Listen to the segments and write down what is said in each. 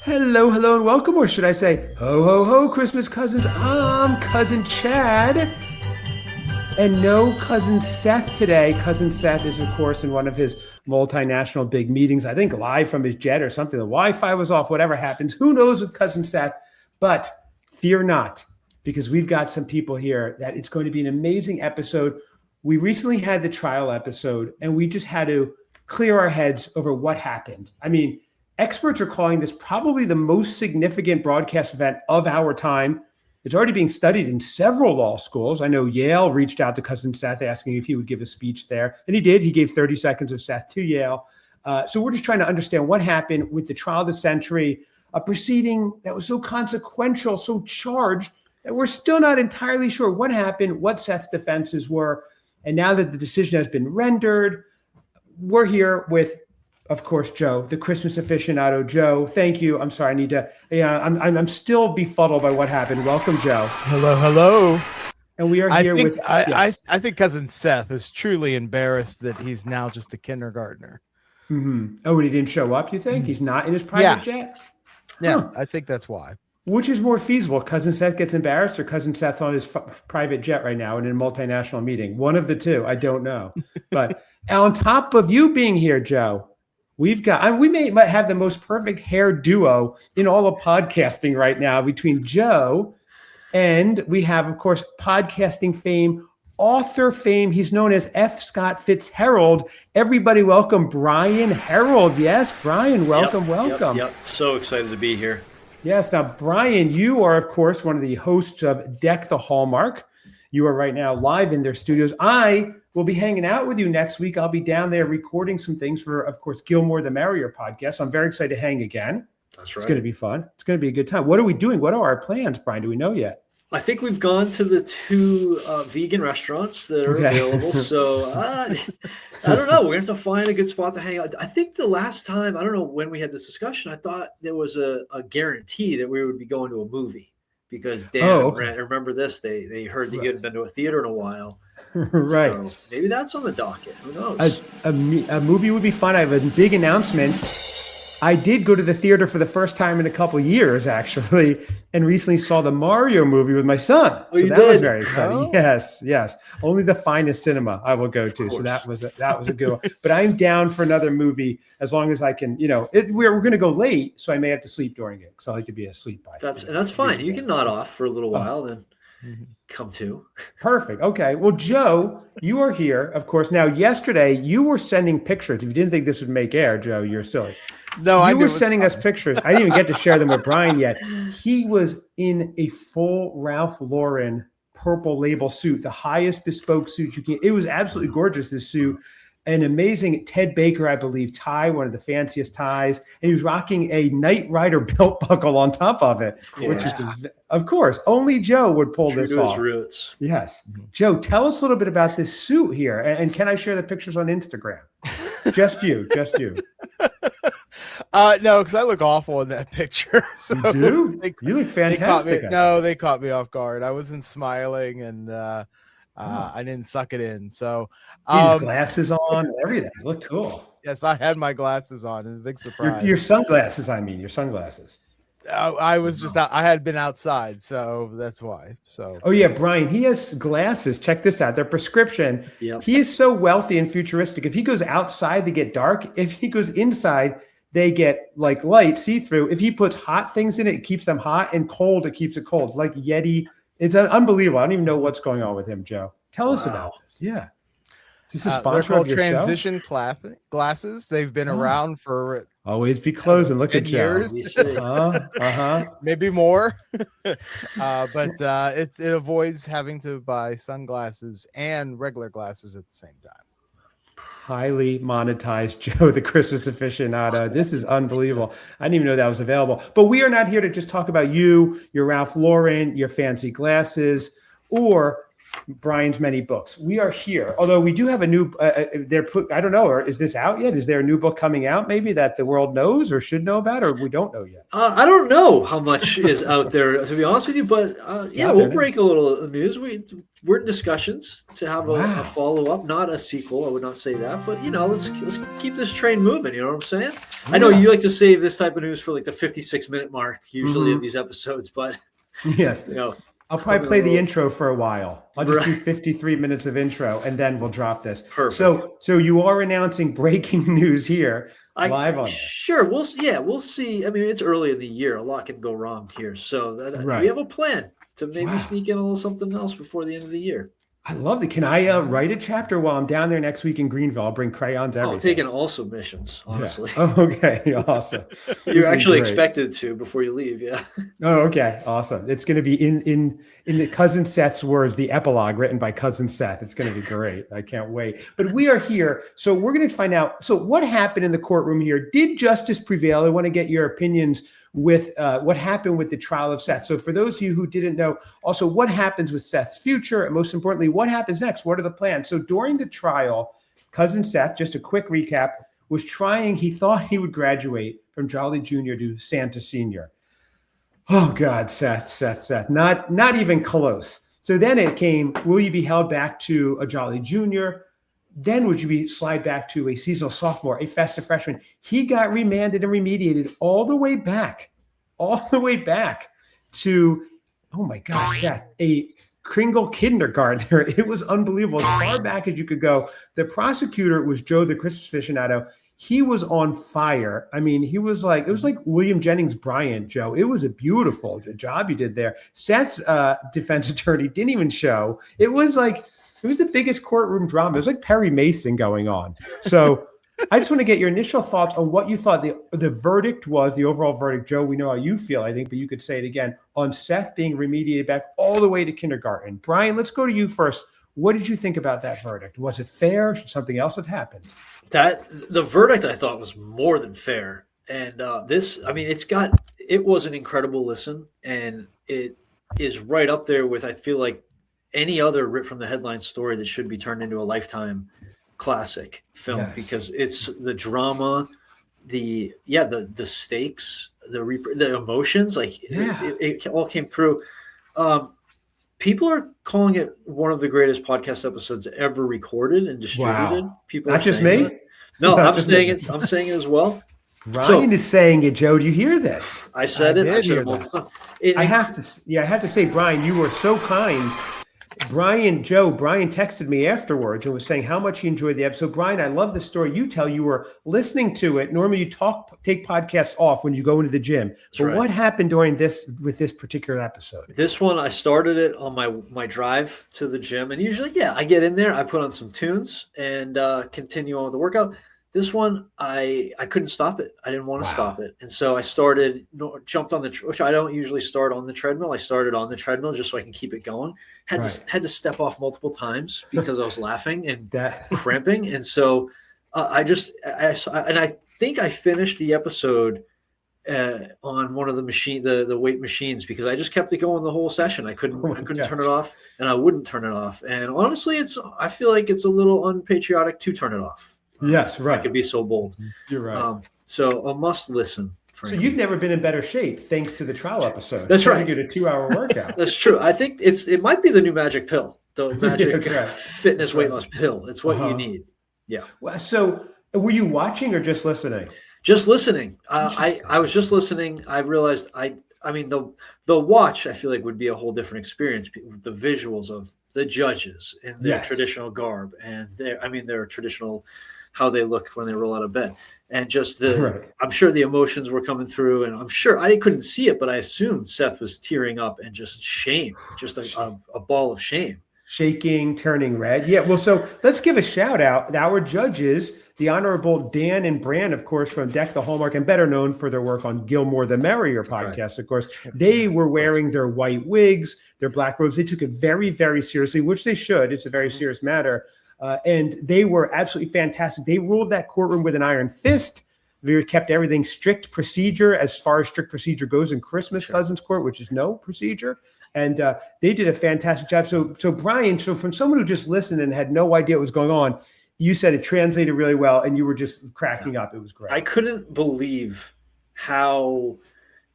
Hello, hello, and welcome, or should I say, ho, ho, ho, Christmas cousins. I'm Cousin Chad, and no Cousin Seth today. Cousin Seth is, of course, in one of his multinational big meetings, I think live from his jet or something. The Wi-Fi was off, whatever happens. Who knows with Cousin Seth? But fear not, because we've got some people here that it's going to be an amazing episode. We recently had the trial episode, and we just had to clear our heads over what happened. I mean, experts are calling this probably the most significant broadcast event of our time. It's already being studied in several law schools. I know Yale reached out to Cousin Seth asking if he would give a speech there, and he did. He gave 30 seconds of Seth to Yale. So we're just trying to understand what happened with the trial of the century, a proceeding that was so consequential, so charged, that we're still not entirely sure what happened, what Seth's defenses were. And now that the decision has been rendered, we're here with, of course, Joe, the Christmas aficionado. Joe, thank you. I'm sorry, I need to, I'm still befuddled by what happened. Welcome, Joe. Hello, hello. And we are here with. I think Cousin Seth is truly embarrassed that he's now just a kindergartner. Mm-hmm. Oh, and he didn't show up, you think? He's not in his private jet? Yeah, Huh. I think that's why. Which is more feasible? Cousin Seth gets embarrassed, or Cousin Seth on his private jet right now in a multinational meeting? One of the two. I don't know. But on top of you being here, Joe, we've got, we might have the most perfect hair duo in all of podcasting right now between Joe and we have, of course, podcasting fame, author fame. He's known as F. Scott FitzHerald. Everybody welcome Brian Herald. Yes, Brian, welcome. Yep. So excited to be here. Yes. Now, Brian, you are, of course, one of the hosts of Deck The Hallmark. You are right now live in their studios. I will be hanging out with you next week. I'll be down there recording some things for, of course, Gilmore the Merrier podcast. So I'm very excited to hang again. That's right. It's going to be fun. It's going to be a good time. What are we doing? What are our plans, Brian? Do we know yet? I think we've gone to the two vegan restaurants that are available. So I don't know. We're going to have to find a good spot to hang out. I think the last time, I don't know when we had this discussion, I thought there was a guarantee that we would be going to a movie because Dan, remember this, they heard that you hadn't been to a theater in a while. Right. So maybe that's on the docket. Who knows? A movie would be fun. I have a big announcement. I did go to the theater for the first time in a couple of years, actually, and recently saw the Mario movie with my son. Oh, so that was very exciting. Oh. Yes. Only the finest cinema I will go to. So that was a good one. But I'm down for another movie as long as I can. We're going to go late, so I may have to sleep during it because I like to be asleep by. That's fine. You can nod off for a little while, then come to. Perfect. Okay. Well, Joe, you are here, of course. Now, yesterday you were sending pictures. If you didn't think this would make air, Joe, you're silly. No, you were sending us pictures. I didn't even get to share them with Brian yet. He was in a full Ralph Lauren purple label suit, the highest bespoke suit you can. It was absolutely gorgeous, this suit. An amazing Ted Baker, I believe, tie, one of the fanciest ties. And he was rocking a Knight Rider belt buckle on top of it, which is, of course, only Joe would pull this off. True to his roots. Yes. Joe, tell us a little bit about this suit here. And can I share the pictures on Instagram? Just you. No, because I look awful in that picture. So you do? You look fantastic. They caught me off guard. I wasn't smiling and I didn't suck it in. So glasses on, everything. You look cool. Yes, I had my glasses on. It's a big surprise. Your sunglasses, your sunglasses. I was just out. I had been outside, so that's why. So oh yeah, Brian, he has glasses. Check this out. They're prescription. Yep. He is so wealthy and futuristic. If he goes outside, they get dark. If he goes inside, they get like light, see-through. If he puts hot things in it, it keeps them hot, and cold, it keeps it cold. Like Yeti. It's unbelievable. I don't even know what's going on with him, Joe. Tell us about this. Yeah. Is this a sponsor of your transition glasses? They've been around for always be closing. Look at Joe. Maybe more. But it avoids having to buy sunglasses and regular glasses at the same time. Highly monetized Joe, the Christmas aficionado. This is unbelievable. I didn't even know that was available. But we are not here to just talk about you, your Ralph Lauren, your fancy glasses, or Brian's many books. We are here, although we do have a new. I don't know. Or is this out yet? Is there a new book coming out? Maybe that the world knows or should know about, or we don't know yet. I don't know how much is out there, to be honest with you, but we'll break a little news. We're in discussions to have a follow up, not a sequel. I would not say that, but let's keep this train moving. You know what I'm saying? Yeah. I know you like to save this type of news for like the 56-minute mark, usually of these episodes, but yes, I'll probably play the intro for a while. I'll just do 53 minutes of intro, and then we'll drop this. Perfect. So you are announcing breaking news here live on. Sure, we'll see. I mean, it's early in the year; a lot can go wrong here. So we have a plan to maybe sneak in a little something else before the end of the year. I love it. Can I write a chapter while I'm down there next week in Greenville? I'll bring crayons, everything. I'm taking all submissions, honestly. Yeah. Oh, okay, awesome. You're actually expected to before you leave, yeah. Oh, okay, awesome. It's going to be in the Cousin Seth's words, the epilogue written by Cousin Seth. It's going to be great. I can't wait. But we are here, so we're going to find out. So what happened in the courtroom here? Did justice prevail? I want to get your opinions with what happened with the trial of Seth. So for those of you who didn't know, also what happens with Seth's future, and most importantly, what happens next? What are the plans? So during the trial, Cousin Seth, just a quick recap, was he thought he would graduate from Jolly Jr. to Santa Sr. Oh God, Seth, not even close. So then it came, will you be held back to a Jolly Jr.? Then would you be slide back to a seasonal sophomore, a festive freshman? He got remanded and remediated all the way back to, oh my gosh, Seth, a Kringle kindergartner. It was unbelievable. As far back as you could go. The prosecutor was Joe, the Christmas aficionado. He was on fire. I mean, it was like William Jennings Bryan, Joe. It was a beautiful job you did there. Seth's defense attorney didn't even show. It was the biggest courtroom drama. It was like Perry Mason going on. So I just want to get your initial thoughts on what you thought the verdict was, the overall verdict. Joe, we know how you feel, I think, but you could say it again on Seth being remediated back all the way to kindergarten. Brian, let's go to you first. What did you think about that verdict? Was it fair? Should something else have happened? The verdict I thought was more than fair. And it was an incredible listen, and it is right up there with, I feel like, any other rip from the headline story that should be turned into a Lifetime classic film, because it's the drama, the stakes, the emotions, it all came through. People are calling it one of the greatest podcast episodes ever recorded and distributed. Wow. People not just me. That. No, I'm saying it. I'm saying it as well. Ryan is saying it, Joe. Do you hear this? I said it. I have to say, Brian, you were so kind. Brian texted me afterwards and was saying how much he enjoyed the episode. Brian, I love the story you tell. You were listening to it. Normally you take podcasts off when you go into the gym. But what happened with this particular episode? This one, I started it on my drive to the gym. And usually, I get in there, I put on some tunes and continue on with the workout. This one, I couldn't stop it. I didn't want to stop it. And so I jumped on which I don't usually start on the treadmill. I started on the treadmill just so I can keep it going. Had to step off multiple times because I was laughing and cramping. And so I think I finished the episode on one of the weight machines because I just kept it going the whole session. I couldn't turn it off, and I wouldn't turn it off. And honestly, I feel like it's a little unpatriotic to turn it off. Yes, right. I could be so bold. You're right. So a must listen. So you've never been in better shape thanks to the trial episode. That's right. You get a 2-hour workout. That's true. I think it might be the new magic pill, the magic fitness weight loss pill. It's what you need. Yeah. Well, so were you watching or just listening? Just listening. I was just listening. I realized the watch I feel like would be a whole different experience. The visuals of the judges in their traditional garb and their traditional how they look when they roll out of bed. And just I'm sure the emotions were coming through, and I'm sure I couldn't see it, but I assumed Seth was tearing up and just shame, just a ball of shame. Shaking, turning red. Yeah, well, so let's give a shout out. Our judges, the Honorable Dan and Bran, of course, from Deck The Hallmark, and better known for their work on Gilmore the Merrier podcast, of course. They were wearing their white wigs, their black robes. They took it very, very seriously, which they should. It's a very serious matter. And they were absolutely fantastic. They ruled that courtroom with an iron fist. They kept everything strict procedure as far as strict procedure goes in Christmas Cousins Court, which is no procedure. And they did a fantastic job. So Brian, so from someone who just listened and had no idea what was going on, you said it translated really well, and you were just cracking up. It was great. I couldn't believe how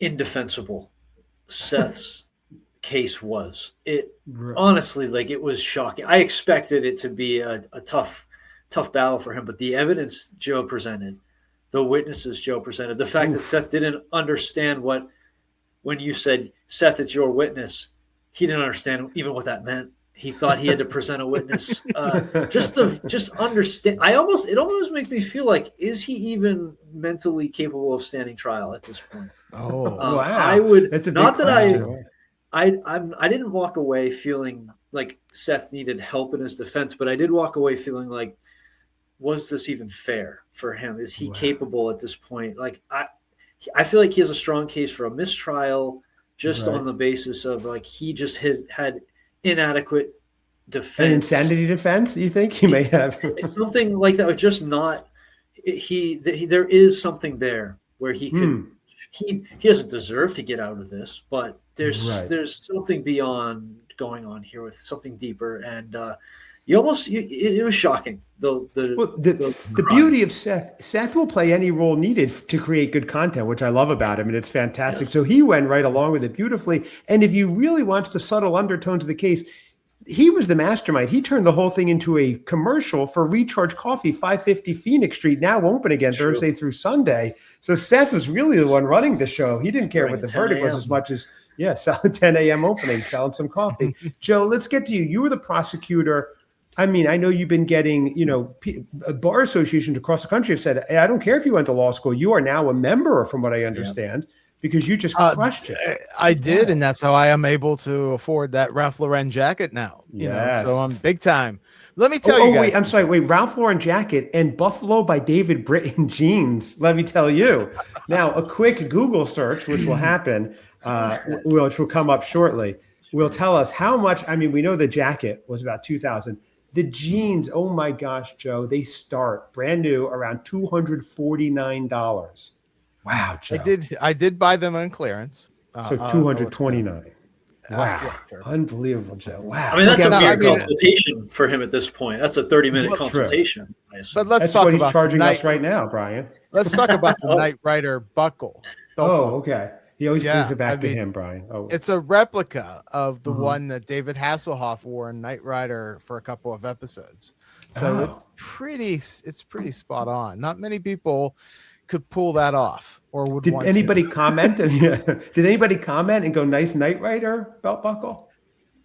indefensible Seth's case was. Honestly, like, it was shocking. I expected it to be a tough battle for him, but the evidence Joe presented, the witnesses Joe presented, the fact that Seth didn't understand when you said, Seth, it's your witness, he didn't understand even what that meant. He thought he had to present a witness. Just understand. It almost makes me feel like, is he even mentally capable of standing trial at this point? Oh, wow. I would. That's a not big that question. I didn't walk away feeling like Seth needed help in his defense, but I did walk away feeling like, was this even fair for him? Is he capable at this point? Like, I feel like he has a strong case for a mistrial, just on the basis of, like, he just had inadequate defense. An insanity defense, you think he may have? Something like that, or just not. There is something there where he could. He doesn't deserve to get out of this, but there's something beyond going on here with something deeper, and it was shocking. The beauty of Seth will play any role needed to create good content, which I love about him, and it's fantastic. Yes. So he went right along with it beautifully. And if you really wants the subtle undertones of the case, he was the mastermind. He turned the whole thing into a commercial for Recharge Coffee, 550 Phoenix Street, now open again Thursday through Sunday. So Seth was really the one running the show. He didn't care what the verdict was as much as, selling 10 a.m. opening, selling some coffee. Joe, let's get to you. You were the prosecutor. I mean, I know you've been getting, bar associations across the country have said, hey, I don't care if you went to law school. You are now a member, from what I understand. Because you just crushed it. I did, and that's how I am able to afford that Ralph Lauren jacket now. So I'm big time. Let me tell you guys. Wait, I'm sorry. Wait, Ralph Lauren jacket and Buffalo by David Britton jeans. Let me tell you. Now, a quick Google search, which will happen, which will come up shortly, will tell us how much. I mean, we know the jacket was about $2,000. The jeans, oh my gosh, Joe, they start brand new around $249. Wow, Joe. I did buy them on clearance. So 229. Wow. Unbelievable, Joe. Wow. I mean, that's a mere consultation for him at this point. That's a 30-minute consultation. But let's that's talk what about he's charging us right now, Brian. Let's talk about the Knight Rider buckle. Okay. He always brings it back to him, Brian. It's a replica of the one that David Hasselhoff wore in Knight Rider for a couple of episodes. So it's pretty spot on. Not many people could pull that off, or would. Did anybody comment? Did anybody comment and go, nice Knight Rider belt buckle?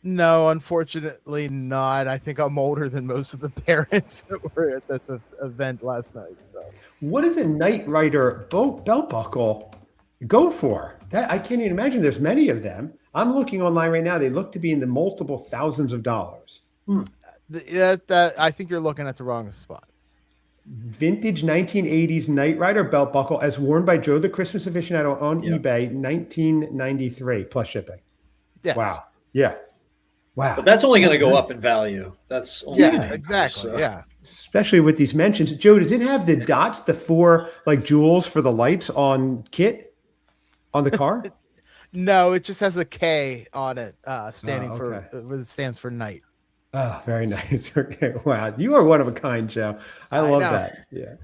No, unfortunately not. I think I'm older than most of the parents that were at this event last night. So, what does a Knight Rider belt buckle go for? That I can't even imagine. There's many of them. I'm looking online right now. They look to be in the multiple thousands of dollars. I think you're looking at the wrong spot. Vintage 1980s Knight Rider belt buckle as worn by Joe the Christmas Aficionado on eBay, 1993 plus shipping. Yes. Wow. Yeah. Wow. But that's only going to go up in value. That's only exactly. Yeah. Especially with these mentions. Joe, does it have the dots, the 4 like jewels for the lights on kit on the car? No, it just has a K on it, standing for it stands for Knight. Oh, very nice. Okay. Wow. You are one of a kind, Joe. I love that. Yeah.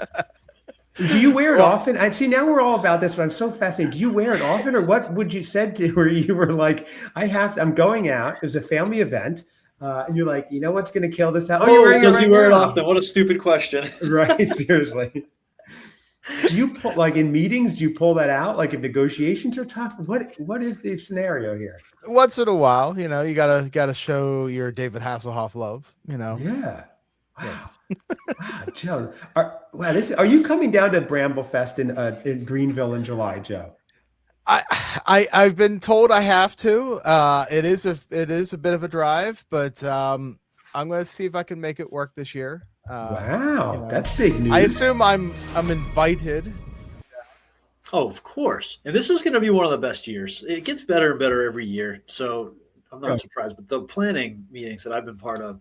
Do you wear it often? I see now we're all about this, but I'm so fascinated. Do you wear it often, or what would you said to where you were like, I'm going out. It was a family event. And you're like, you know what's going to kill this? Does he wear it often? What a stupid question. Right. Seriously. Do you pull, like in meetings, do you pull that out? Like if negotiations are tough, what is the scenario here? Once in a while, you gotta show your David Hasselhoff love, Yeah. Wow. Yes. Wow, Joe. Are you coming down to Bramblefest in Greenville in July, Joe? I've been told I have to. It is a bit of a drive, but I'm going to see if I can make it work this year. Wow, that's big news. I assume I'm invited. Oh, of course. And this is going to be one of the best years. It gets better and better every year. So I'm not surprised. But the planning meetings that I've been part of,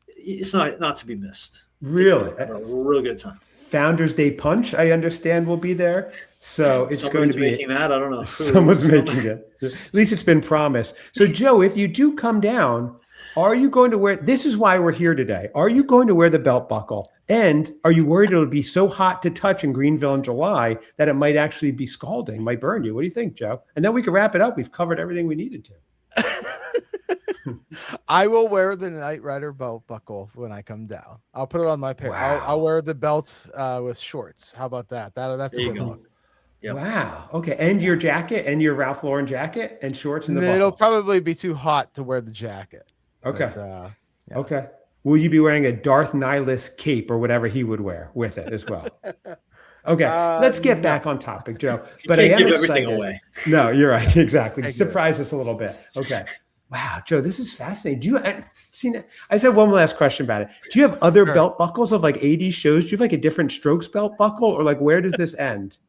it's not to be missed. Really? A real good time. Founders Day Punch, I understand, will be there. So it's going to be making that. I don't know. Someone's making it. At least it's been promised. So Joe, if you do come down, are you going to wear, this is why we're here today. Are you going to wear the belt buckle? And are you worried it'll be so hot to touch in Greenville in July that it might actually be scalding, might burn you? What do you think, Joe? And then we can wrap it up. We've covered everything we needed to. I will wear the Knight Rider belt buckle when I come down. I'll put it on my pair. Wow. I'll wear the belt with shorts. How about that? That's a good look. Yep. Wow. Okay. And your jacket and your Ralph Lauren jacket and shorts and the buckle. It'll probably be too hot to wear the jacket. Okay. But, yeah. Okay. Will you be wearing a Darth Nihilus cape or whatever he would wear with it as well? Okay. Let's get back on topic, Joe. But I am excited. Away. No, you're right. Exactly. Surprise us a little bit. Okay. Wow, Joe, this is fascinating. Do you I just have one last question about it. Do you have other belt buckles of like 80s shows? Do you have like a different Strokes belt buckle, or like where does this end?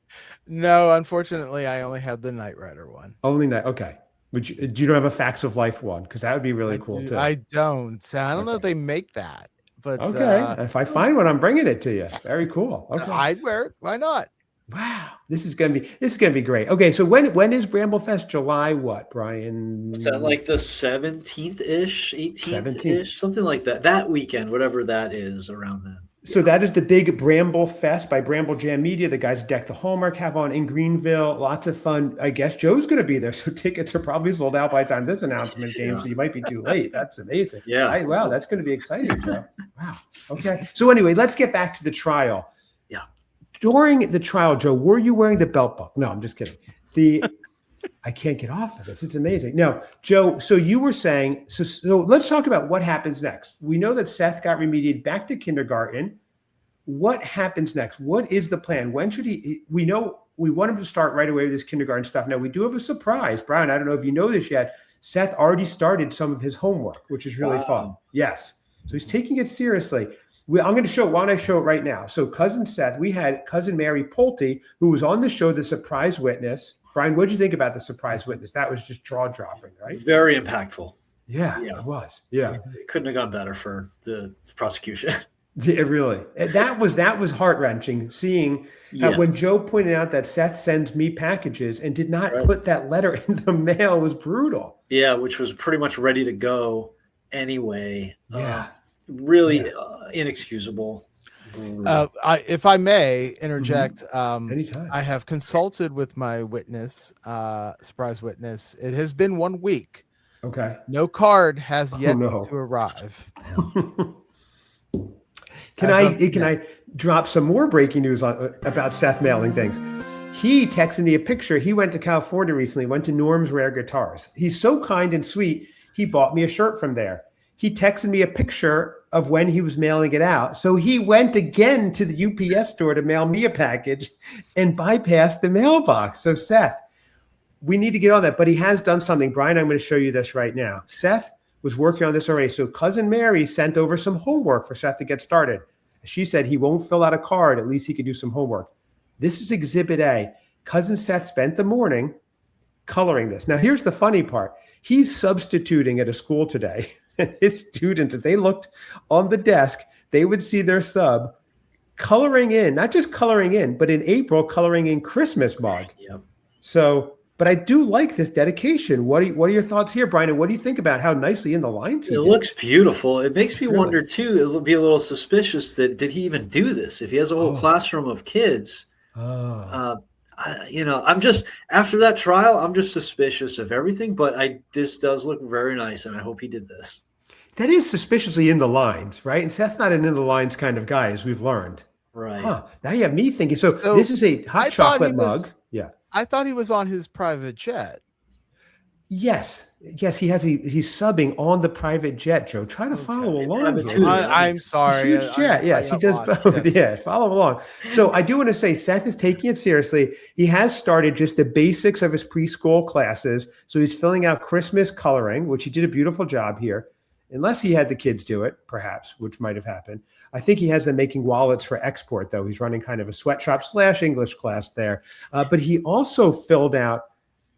No, unfortunately, I only have the Knight Rider one. Only that. Okay. But you don't have a Facts of Life one, because that would be really cool too. I don't. I don't know if they make that. But okay. If I find one, I'm bringing it to you. Very cool. Okay. I'd wear it. Why not? Wow. This is gonna be great. Okay, so when is Bramble Fest? July what, Brian? Is that like the 17th-ish, 18th-ish, something like that? That weekend, whatever that is around then. So that is the big Bramble Fest by Bramble Jam Media. The guys at Deck The Hallmark have on in Greenville. Lots of fun. I guess Joe's going to be there, so tickets are probably sold out by the time this announcement came, so you might be too late. That's amazing. Yeah. Wow, that's going to be exciting, Joe. Wow. Okay. So anyway, let's get back to the trial. Yeah. During the trial, Joe, were you wearing the belt buckle? No, I'm just kidding. I can't get off of this. It's amazing. No, Joe, so you were saying, so let's talk about what happens next. We know that Seth got remediated back to kindergarten. What happens next? What is the plan? When should we know we want him to start right away with this kindergarten stuff. Now we do have a surprise. Brian, I don't know if you know this yet. Seth already started some of his homework, which is really fun. Yes. So he's taking it seriously. I'm going to show, why don't I show it right now? So Cousin Seth, we had Cousin Mary Pulte, who was on the show, The Surprise Witness. Brian, what did you think about The Surprise Witness? That was just jaw-dropping, right? Very impactful. Yeah, it was. Yeah. It couldn't have gone better for the prosecution. Yeah, really. That was heart-wrenching, seeing when Joe pointed out that Seth sends me packages and did not put that letter in the mail was brutal. Yeah, which was pretty much ready to go anyway. Yeah. Really inexcusable. If I may interject, Anytime. I have consulted with my witness, surprise witness. It has been 1 week. Okay. No card has yet to arrive. Can I drop some more breaking news about Seth mailing things? He texted me a picture. He went to California recently, went to Norm's Rare Guitars. He's so kind and sweet. He bought me a shirt from there. He texted me a picture of when he was mailing it out. So he went again to the UPS store to mail me a package and bypassed the mailbox. So Seth, we need to get on that, but he has done something. Brian, I'm going to show you this right now. Seth was working on this already. So Cousin Mary sent over some homework for Seth to get started. She said he won't fill out a card. At least he could do some homework. This is Exhibit A. Cousin Seth spent the morning coloring this. Now, here's the funny part. He's substituting at a school today. His students, if they looked on the desk, they would see their sub coloring in, not just coloring in, but in April, coloring in Christmas mug. Yep. So, but I do like this dedication. What are your thoughts here, Brian? And what do you think about how nicely in the lines he did? Looks beautiful. It makes me wonder too. It'll be a little suspicious that did he even do this? If he has a whole classroom of kids, I'm just after that trial. I'm just suspicious of everything. But this does look very nice, and I hope he did this. That is suspiciously in the lines, right? And Seth's not an in the lines kind of guy, as we've learned. Right. Now you have me thinking. So this is a hot chocolate mug. Yeah. I thought he was on his private jet. Yes, he's subbing on the private jet, Joe. Try to follow along. I'm sorry. Huge jet. Yes, he does both. Yes. Yeah, follow along. So I do want to say Seth is taking it seriously. He has started just the basics of his preschool classes. So he's filling out Christmas coloring, which he did a beautiful job here. Unless he had the kids do it, perhaps, which might have happened. I think he has them making wallets for export, though. He's running kind of a sweatshop / English class there. But he also filled out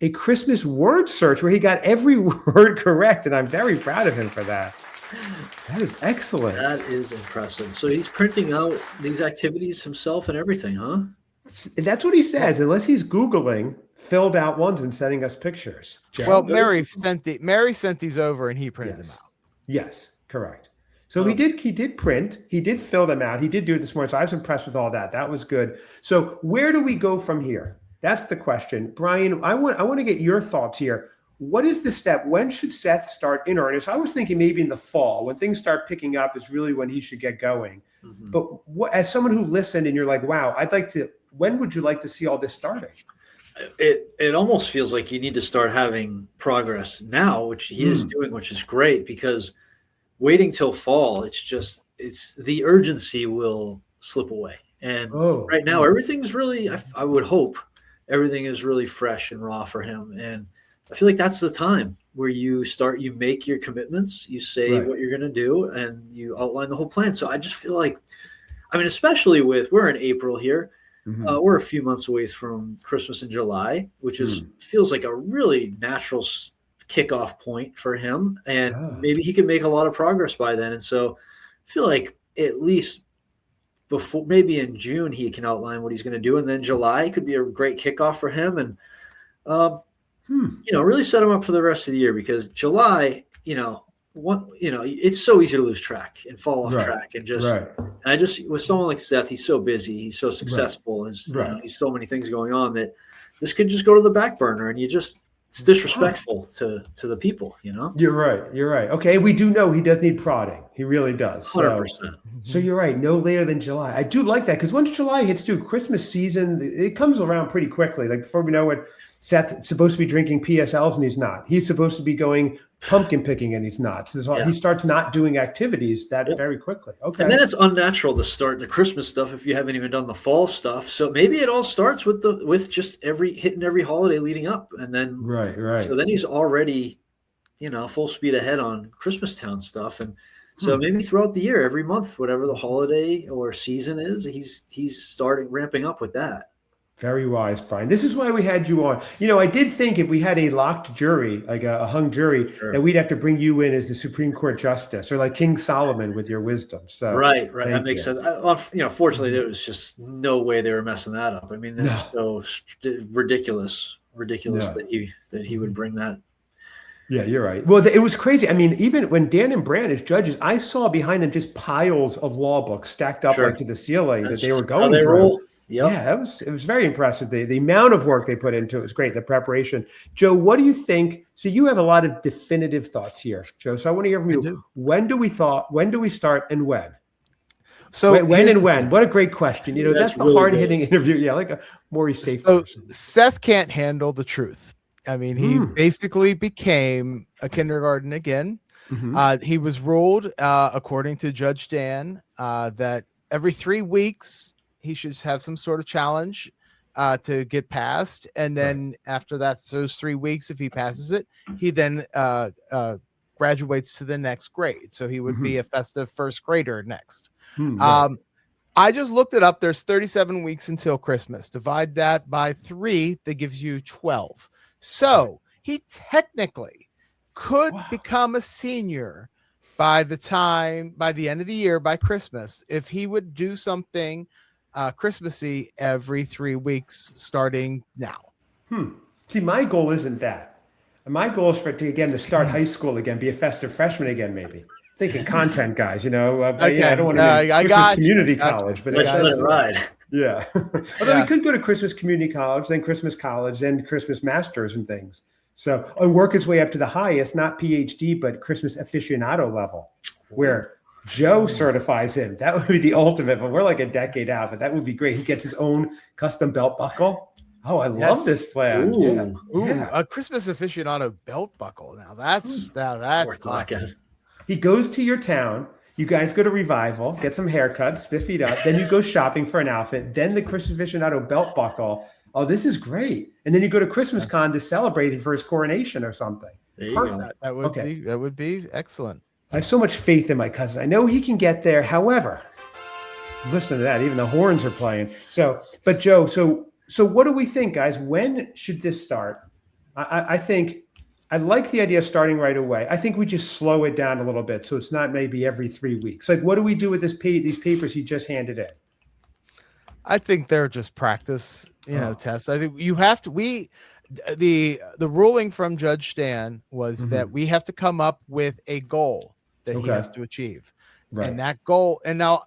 a Christmas word search where he got every word correct, and I'm very proud of him for that. That is excellent. That is impressive. So he's printing out these activities himself and everything, huh? That's what he says, unless he's Googling filled out ones and sending us pictures. Joe? Well, Mary sent these over and he printed them out. Yes, correct. So he did print, he did fill them out. He did do it this morning. So I was impressed with all that. That was good. So where do we go from here? That's the question. Brian, I want to get your thoughts here. What is the step? When should Seth start in earnest? I was thinking maybe in the fall, when things start picking up is really when he should get going. Mm-hmm. But as someone who listened and you're like, wow, when would you like to see all this starting? It almost feels like you need to start having progress now, which he is doing, which is great, because waiting till fall, it's the urgency will slip away. And right now everything's really, I would hope everything is really fresh and raw for him. And I feel like that's the time where you make your commitments, you say what you're going to do, and you outline the whole plan. So I just feel like, especially we're in April here. Mm-hmm. We're a few months away from Christmas in July, which feels like a really natural kickoff point for him. And maybe he can make a lot of progress by then. And so I feel like at least before, maybe in June, he can outline what he's going to do. And then July could be a great kickoff for him. And, really set him up for the rest of the year, because July, it's so easy to lose track and fall off track. And with someone like Seth, he's so busy, he's so successful, he's so many things going on that this could just go to the back burner, and it's disrespectful to the people, You're right. Okay. We do know he does need prodding. He really does. 100%. So you're right. No later than July. I do like that, because once July hits Christmas season, it comes around pretty quickly. Like before we know it, Seth's supposed to be drinking PSLs and he's not. He's supposed to be going pumpkin picking and he's not. So he starts not doing activities very quickly. Okay. And then it's unnatural to start the Christmas stuff if you haven't even done the fall stuff. So maybe it all starts with just hitting every holiday leading up. And then right. So then he's already, full speed ahead on Christmas Town stuff. And so maybe throughout the year, every month, whatever the holiday or season is, he's ramping up with that. Very wise, Brian. This is why we had you on. I did think if we had a locked jury, like a hung jury, that we'd have to bring you in as the Supreme Court justice, or like King Solomon with your wisdom. So right. That makes sense. Fortunately, there was just no way they were messing that up. They're so ridiculous that he would bring that. Yeah, you're right. Well, it was crazy. Even when Dan and Brand as judges, I saw behind them just piles of law books stacked up like to the ceiling that they were going through. Roll. Yep. Yeah, it was very impressive. The amount of work they put into it was great. The preparation. Joe, what do you think? So you have a lot of definitive thoughts here, Joe. So I want to hear from you. When do we start, and when? So when and when? What a great question. That's the really hard-hitting interview. Yeah, like a Maurice Safe. So Seth can't handle the truth. He basically became a kindergarten again. Mm-hmm. He was ruled, according to Judge Dan, that every 3 weeks he should have some sort of challenge to get past. And then after that, those 3 weeks, if he passes it, he then graduates to the next grade. So he would be a festive first grader next. I just looked it up. There's 37 weeks until Christmas. Divide that by 3, that gives you 12. So he technically could become a senior by the end of the year, by Christmas, if he would do something Christmassy every 3 weeks starting now. See, my goal isn't that. My goal is to start high school again, be a festive freshman again, maybe. Thinking content, guys, Okay. I don't want to Christmas community college, but let's let it ride. Yeah. Although we could go to Christmas community college, then Christmas college, then Christmas masters and things. So, and work its way up to the highest, not PhD, but Christmas aficionado level, where Joe certifies him. That would be the ultimate, but we're like a decade out, but that would be great. He gets his own custom belt buckle. Oh, I love this plan. A Christmas aficionado belt buckle. Now that's awesome. He goes to your town. You guys go to Revival, get some haircuts, spiffied up. Then you go shopping for an outfit. Then the Christmas aficionado belt buckle. Oh, this is great. And then you go to Christmas Con to celebrate him for his coronation or something. Perfect. That would be excellent. I have so much faith in my cousin. I know he can get there. However, listen to that. Even the horns are playing. But Joe, so what do we think, guys? When should this start? I think I like the idea of starting right away. I think we just slow it down a little bit, so it's not maybe every 3 weeks. Like, what do we do with these papers he just handed in? I think they're just practice, tests. I think you have to. The ruling from Judge Stan was that we have to come up with a goal that he has to achieve, and that goal. And now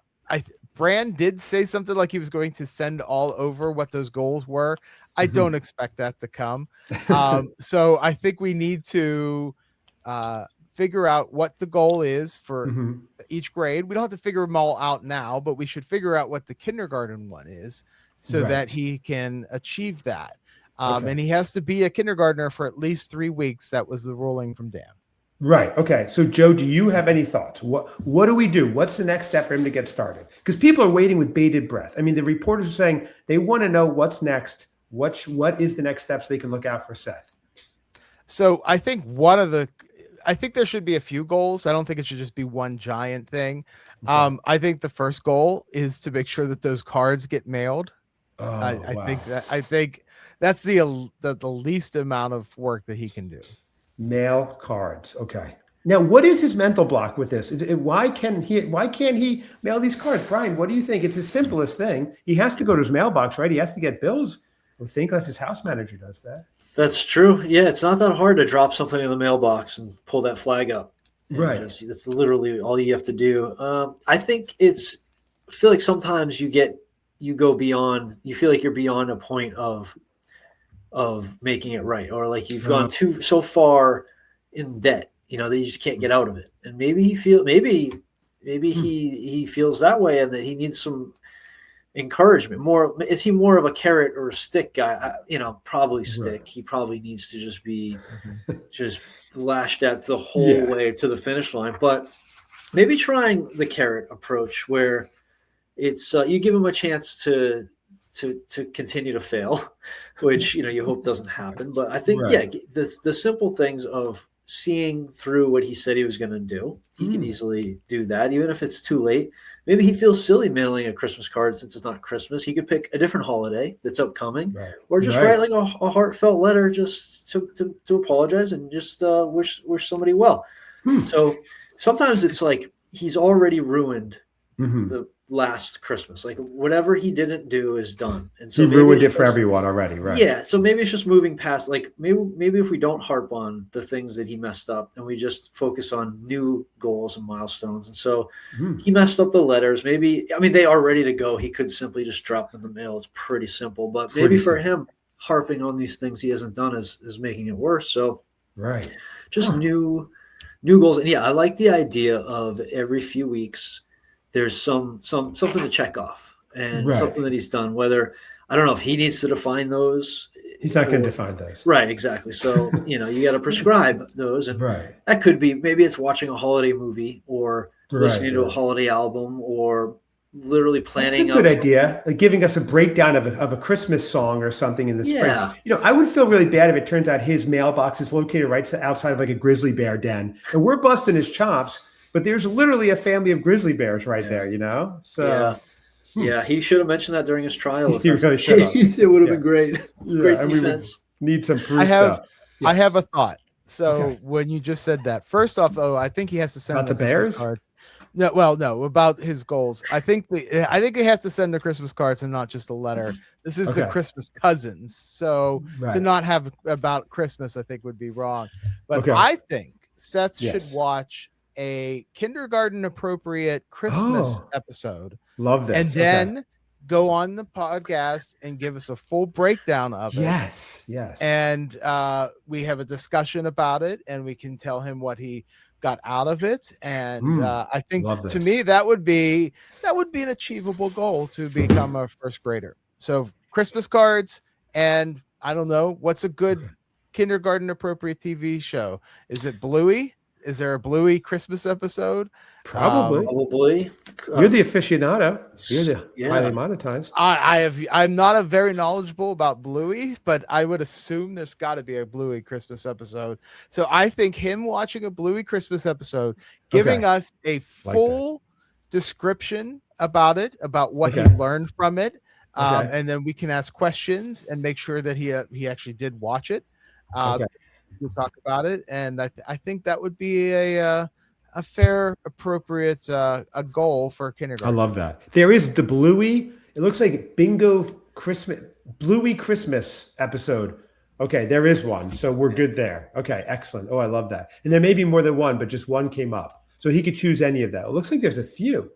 Brand did say something like he was going to send all over what those goals were. I don't expect that to come. So I think we need to figure out what the goal is for each grade. We don't have to figure them all out now, but we should figure out what the kindergarten one is so that he can achieve that. And he has to be a kindergartner for at least 3 weeks. That was the ruling from Dan. Right. Okay. So, Joe, do you have any thoughts? What do we do? What's the next step for him to get started? Because people are waiting with bated breath. I mean, the reporters are saying they want to know what's next. What is the next steps they can look out for Seth? So I think I think there should be a few goals. I don't think it should just be one giant thing. Okay. I think the first goal is to make sure that those cards get mailed. I think that's the least amount of work that he can do. Mail cards. Okay. Now, what is his mental block with this? Why can't he mail these cards? Brian, what do you think? It's the simplest thing. He has to go to his mailbox, right? He has to get bills. I would think unless his house manager does that. That's true. Yeah, it's not that hard to drop something in the mailbox and pull that flag up. Right. That's literally all you have to do. I think I feel like sometimes you go beyond, you feel like you're beyond a point of making it right, or like you've gone so far in debt, that you just can't get out of it. And maybe he feels that way, and that he needs some encouragement. Is he more of a carrot or a stick guy? Probably stick. Right. He probably needs to just be just lashed at the whole way to the finish line. But maybe trying the carrot approach, where it's you give him a chance to continue to fail, which you hope doesn't happen. But I think the simple things of seeing through what he said he was going to do, he can easily do that, even if it's too late. Maybe he feels silly mailing a Christmas card since it's not Christmas. He could pick a different holiday that's upcoming, or just write like a heartfelt letter just to apologize and just wish somebody well. So sometimes it's like he's already ruined the last Christmas. Like whatever he didn't do is done, and so he ruined it for everyone already, right? Yeah. So maybe it's just moving past. Like maybe if we don't harp on the things that he messed up, and we just focus on new goals and milestones. And so he messed up the letters. Maybe they are ready to go. He could simply just drop them in the mail. It's pretty simple. But maybe for him, harping on these things he hasn't done is making it worse. So just new goals. And I like the idea of every few weeks there's something to check off, and something that he's done. Whether, I don't know if he needs to define those. He's not going to define those. Right, exactly. So, you got to prescribe those. And that could be, maybe it's watching a holiday movie, or listening to a holiday album, or literally planning. That's a good idea. Like giving us a breakdown of a Christmas song or something in the spring. I would feel really bad if it turns out his mailbox is located right outside of like a grizzly bear den, and we're busting his chops. But there's literally a family of grizzly bears right there, So he should have mentioned that during his trial. He really should have. It would have been great. Great defense. Need some proof. I have a thought. So when you just said that, first off, I think he has to send about the bears cards. No, about his goals. I think they have to send the Christmas cards and not just a letter. This is the Christmas cousins, so to not have about Christmas, I think would be wrong. But I think Seth should watch a kindergarten appropriate Christmas episode. Love this. And then go on the podcast and give us a full breakdown of it. Yes. And we have a discussion about it, and we can tell him what he got out of it. And I think to me that would be an achievable goal to become a first grader. So Christmas cards, and I don't know, what's a good kindergarten appropriate TV show? Is it Bluey? Is there a Bluey Christmas episode? Probably. You're the aficionado. You're the highly monetized. I'm not very knowledgeable about Bluey, but I would assume there's got to be a Bluey Christmas episode. So I think him watching a Bluey Christmas episode, giving us a full description about it, about what he learned from it, and then we can ask questions and make sure that he actually did watch it. To talk about it, and I think that would be a fair, appropriate a goal for kindergarten. I love that. There is the Bluey. It looks like Bingo Christmas, Bluey Christmas episode. Okay, there is one. So we're good there. Okay, excellent. Oh, I love that. And there may be more than one, but just one came up. So he could choose any of that. It looks like there's a few.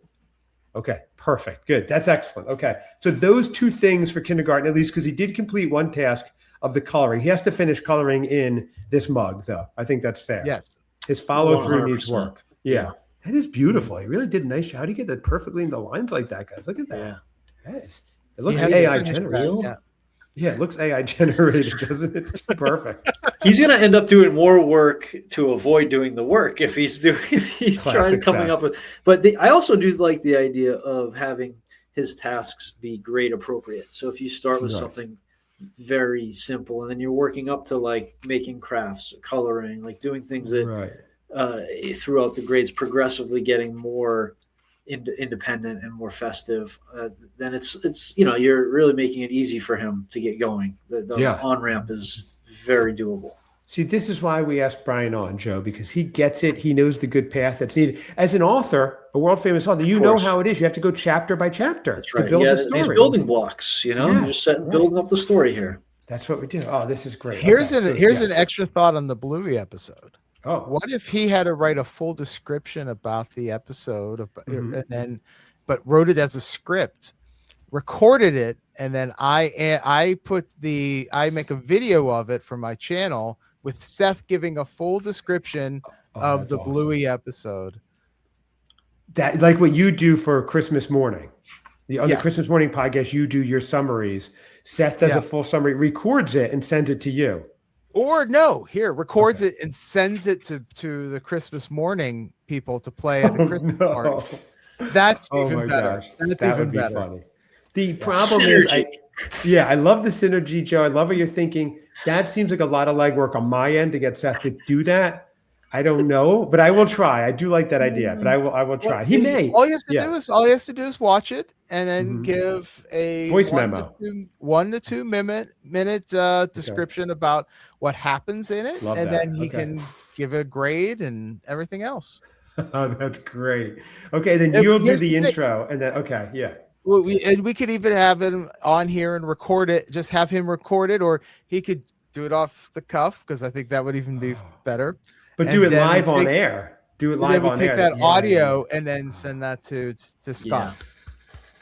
Okay, perfect. Good. That's excellent. Okay. So those two things for kindergarten, at least because he did complete one task of the coloring. He has to finish coloring in this mug, though. I think that's fair. Yes. His follow-through 100%. needs work. Yeah. That is beautiful. He really did a nice job. How do you get that perfectly into lines like that, guys? Look at that. Yeah. Yes. It looks He has AI to finish generated. that, Yeah, it looks AI generated, doesn't it? It's perfect. He's going to end up doing more work to avoid doing the work if he's Classic trying coming Seth. up with. But I also do like the idea of having his tasks be grade appropriate. So if you start with Right. something very simple and then you're working up to like making crafts, coloring, like doing things that Right. throughout the grades progressively getting more independent and more festive, then it's you're really making it easy for him to get going. The on-ramp is very doable. See, this is why we asked Brian on, Joe, because he gets it. He knows the good path that's needed. As an author, a world-famous author, you know how it is. You have to go chapter by chapter That's right. to build Yeah, the story. these building blocks, Yeah, just building up the story here. That's what we do. Oh, this is great. Here's Okay, an extra thought on the Bluey episode. Oh, What if he had to write a full description about the episode but wrote it as a script, recorded it, and then I make a video of it for my channel with Seth giving a full description of the awesome. Bluey episode. That like what you do for Christmas morning. On the Yes. Christmas morning podcast, you do your summaries. Seth does a full summary, records it, and sends it to you. Or records it and sends it to the Christmas morning people to play at the Christmas party. That's even better. Gosh. That's That even would be better. funny. The problem is, I love the synergy, Joe. I love what you're thinking. That seems like a lot of legwork on my end to get Seth to do that. I don't know, but I will try. I do like that idea, but I will try. Well, He may. All he has to do is watch it and then give a voice memo, 1 to 2 minute description about what happens in it, Love and that. then he can give a grade and everything else. Oh, that's great. Okay, then you'll do the intro, and then Well, we could even have him on here and record it. Just have him record it, or he could do it off the cuff because I think that would even be better. But do it live on air. Do it live on air. Then we take that audio and then send that to Scott. Yeah.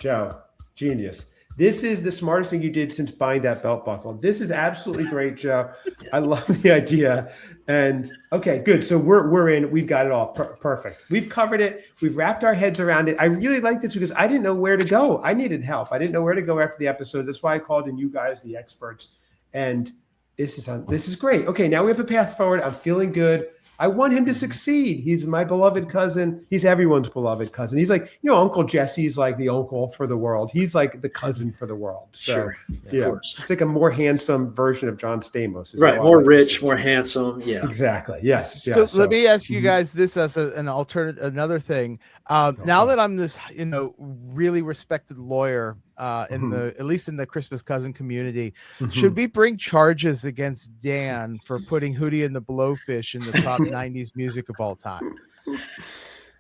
Joe, genius. This is the smartest thing you did since buying that belt buckle. This is absolutely great, Joe. I love the idea. And okay, good. So we're in. We've got it all perfect. We've covered it. We've wrapped our heads around it. I really like this because I didn't know where to go. I needed help. I didn't know where to go after the episode. That's why I called in you guys, the experts. And this is great. Okay, now we have a path forward. I'm feeling good. I want him to succeed. He's my beloved cousin. He's everyone's beloved cousin. He's like, Uncle Jesse's like the uncle for the world. He's like the cousin for the world. So, Sure. Yeah. Of course. It's like a more handsome version of John Stamos. Right. More rich, more handsome. Yeah. Exactly. Yes. So let me ask you guys this as an alternative, another thing. Now that I'm this, really respected lawyer, at least in the Christmas cousin community, should we bring charges against Dan for putting Hootie and the Blowfish in the top 90s music of all time?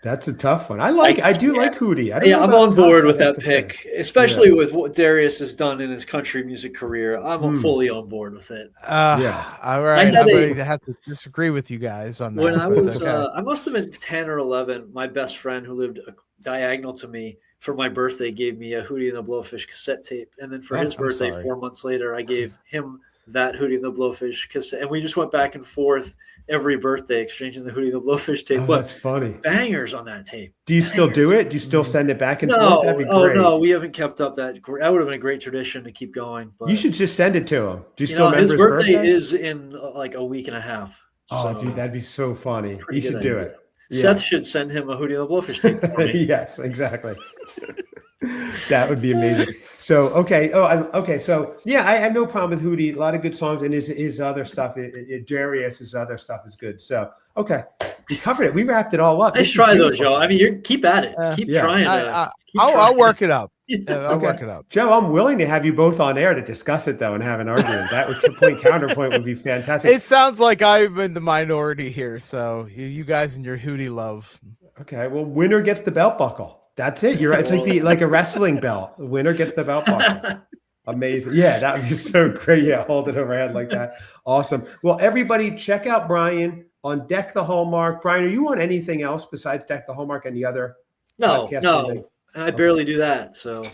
That's a tough one. I do like Hootie. I'm on board with that pick, especially with what Darius has done in his country music career. I'm fully on board with it. All right. I'm going to have to disagree with you guys on that. When I was, I must have been 10 or 11. My best friend who lived diagonal to me for my birthday gave me a Hootie and the Blowfish cassette tape. And then for his birthday, 4 months later, I gave him that Hootie and the Blowfish cassette. And we just went back and forth every birthday exchanging the Hootie and the Blowfish tape. That's funny. Bangers on that tape. Do you still do it? Do you still send it back and forth? That'd be great. No, we haven't kept up that. That would have been a great tradition to keep going. But, you should just send it to him. Do you still remember his birthday? birthday? Is in like a week and a half. Oh, dude, that'd be so funny. You should do it. Seth should send him a Hootie and the Blowfish tape for me. Yes, exactly. That would be amazing. So, okay. So, yeah, I have no problem with Hootie. A lot of good songs, and his other stuff, Darius's other stuff is good. So, okay, we covered it. We wrapped it all up. Nice try, though, Joe. I mean, keep at it. Keep trying. I'll work it up. I'll work it up. Joe, I'm willing to have you both on air to discuss it, though, and have an argument. That would counterpoint would be fantastic. It sounds like I'm in the minority here, so you guys and your Hootie love. Okay, well, winner gets the belt buckle. That's it. You're right. It's like a wrestling belt. The winner gets the belt buckle. Amazing. Yeah, that would be so great. Yeah, hold it around like that. Awesome. Well, everybody check out Brian on Deck the Hallmark. Brian, are you on anything else besides Deck the Hallmark? Any other podcasts? No. And I barely do that. So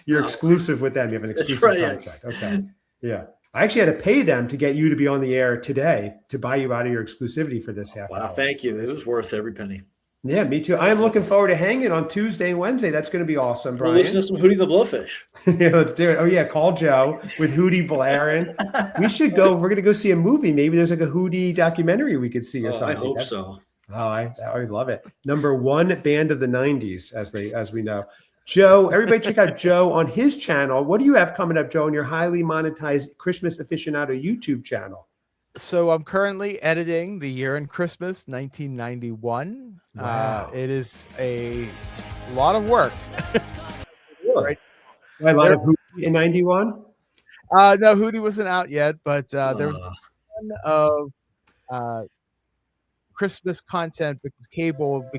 you're exclusive with them. You have an exclusive contract. Yeah. Okay. Yeah. I actually had to pay them to get you to be on the air today to buy you out of your exclusivity for this half hour. Wow, thank you. It was worth every penny. Yeah, me too. I am looking forward to hanging on Tuesday and Wednesday. That's going to be awesome, Brian. We'll listen to some Hootie the Blowfish. Yeah, let's do it. Oh, yeah, call Joe with Hootie blaring. We should go. We're going to go see a movie. Maybe there's like a Hootie documentary we could see or something. I hope so. Oh, I love it. Number one band of the 90s, as we know. Joe, everybody check out Joe on his channel. What do you have coming up, Joe, on your highly monetized Christmas Aficionado YouTube channel? So I'm currently editing The Year in Christmas, 1991. Wow. It is a lot of work. Right. A lot of Hootie in 91? No, Hootie wasn't out yet, but there was a ton of Christmas content because cable.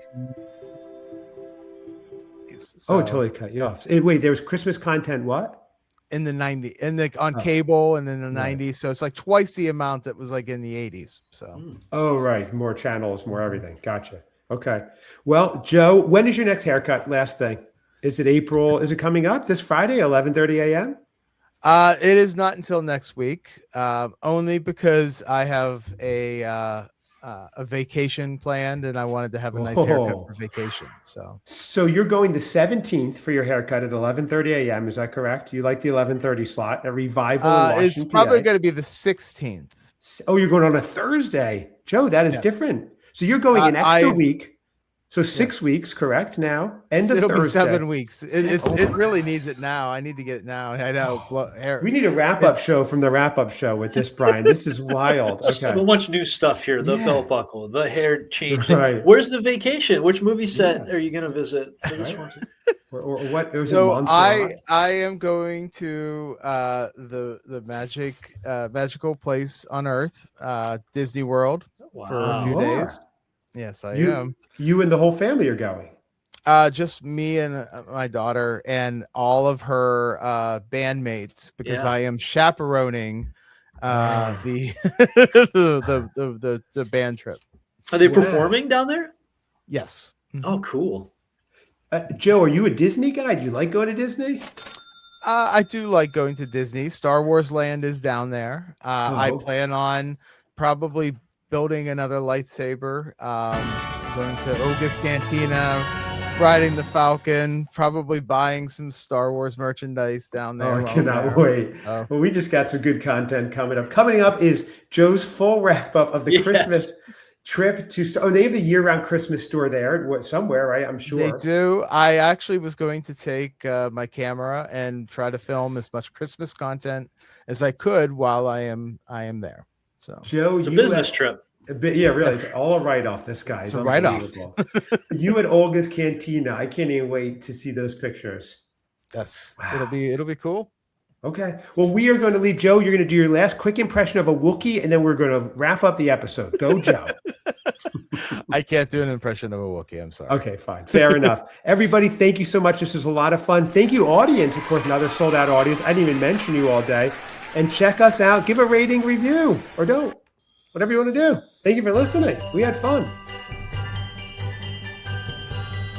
So, totally cut you off. Wait, there was Christmas content what? In the 90s, on cable, and then the 90s. So it's like twice the amount that was like in the 80s. So oh, right. More channels, more everything. Gotcha. Okay. Well, Joe, when is your next haircut? Last thing. Is it April? Is it coming up this Friday, 11:30 a.m.? It is not until next week. Only because I have a vacation planned and I wanted to have a nice haircut for vacation. So you're going the 17th for your haircut at 11:30 a.m. Is that correct? You like the 11:30 slot, a revival in Washington, it's probably PA. going to be the 16th. Oh, you're going on a Thursday. Joe, that is different. So you're going an extra week. So 6 weeks, correct? Now, it'll be 7 weeks. It really needs it now. I need to get it now. I know. We need a wrap-up show from the wrap-up show with this, Brian. This is wild. Okay. So much new stuff here. The belt buckle, the hair change. Right. Where's the vacation? Which movie set are you going to visit for this one? Or what? It was so I am going to the magical place on Earth, Disney World, for a few days. Yes, I am. You and the whole family are going? Just me and my daughter and all of her bandmates, because I am chaperoning the band trip. Are they performing down there? Yes. Oh, cool. Joe, are you a Disney guy? Do you like going to Disney? I do like going to Disney. Star Wars Land is down there. I plan on probably building another lightsaber, going to Olga's Cantina, riding the Falcon, probably buying some Star Wars merchandise down there. Oh, I cannot wait. Well, we just got some good content coming up. Coming up is Joe's full wrap-up of the Christmas trip to Star. Oh, they have the year-round Christmas store there somewhere, right? I'm sure. They do. I actually was going to take my camera and try to film as much Christmas content as I could while I am there. So Joe, it's a business trip. Yeah, really. It's all a write-off. This guy is unbelievable. You at Olga's Cantina. I can't even wait to see those pictures. Yes. Wow. It'll be cool. Okay. Well, we are going to leave. Joe, you're going to do your last quick impression of a Wookiee, and then we're going to wrap up the episode. Go, Joe. I can't do an impression of a Wookiee. I'm sorry. Okay, fine. Fair enough. Everybody, thank you so much. This was a lot of fun. Thank you, audience. Of course, another sold-out audience. I didn't even mention you all day. And check us out. Give a rating, review, or don't. Whatever you want to do. Thank you for listening. We had fun.